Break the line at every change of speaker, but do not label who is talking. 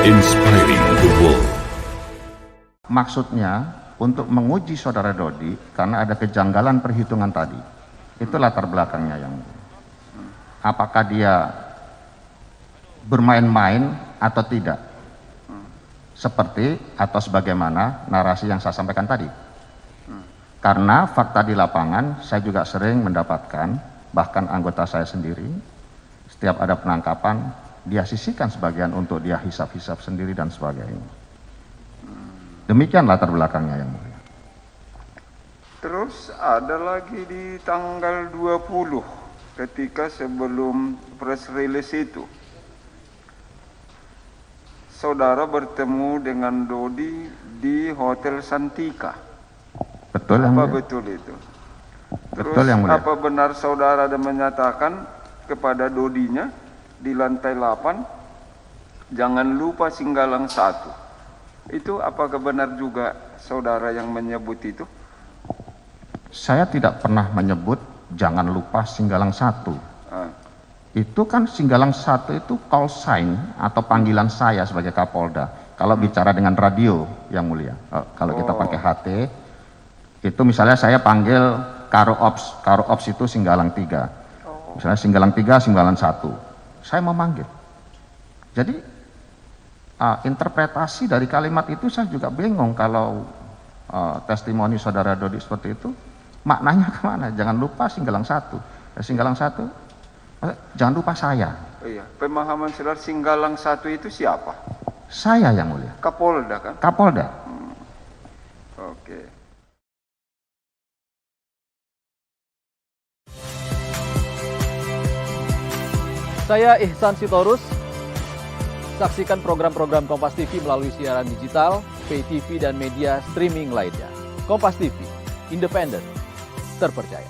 inspiring the world.
Maksudnya untuk menguji saudara Dodi karena ada kejanggalan perhitungan tadi. Itu latar belakangnya yang apakah dia bermain-main atau tidak. Seperti atau sebagaimana narasi yang saya sampaikan tadi. Karena fakta di lapangan saya juga sering mendapatkan, bahkan anggota saya sendiri, setiap ada penangkapan dia sisihkan sebagian untuk dia hisap-hisap sendiri dan sebagainya. Demikian latar belakangnya yang mulia.
Terus ada lagi di tanggal 20 ketika sebelum press release itu. Saudara bertemu dengan Dodi di Hotel Santika.
Betul yang
Apa
mulia?
betul itu? Terus
Betul yang mulia.
apa benar saudara ada menyatakan kepada Dodinya di lantai 8, jangan lupa Singgalang 1. Itu apakah benar juga saudara yang menyebut itu?
Saya tidak pernah menyebut jangan lupa Singgalang 1. Itu kan Singgalang 1 itu call sign atau panggilan saya sebagai Kapolda. Kalau bicara dengan radio yang mulia. Kalau kita pakai HT, itu misalnya saya panggil Karo Ops itu Singgalang 3. Misalnya Singgalang 3, Singgalang 1. Saya memanggil. Jadi interpretasi dari kalimat itu saya juga bingung kalau testimoni saudara Dodi seperti itu maknanya kemana? Jangan lupa Singgalang 1. Singgalang 1, jangan lupa saya.
Iya, pemahaman saudara Singgalang 1 itu siapa?
Saya yang mulia.
Kapolda kan?
Kapolda.
Oke.
Saya Ihsan Sitorus. Saksikan program-program Kompas TV melalui siaran digital, pay TV, dan media streaming lainnya. Kompas TV, independen, terpercaya.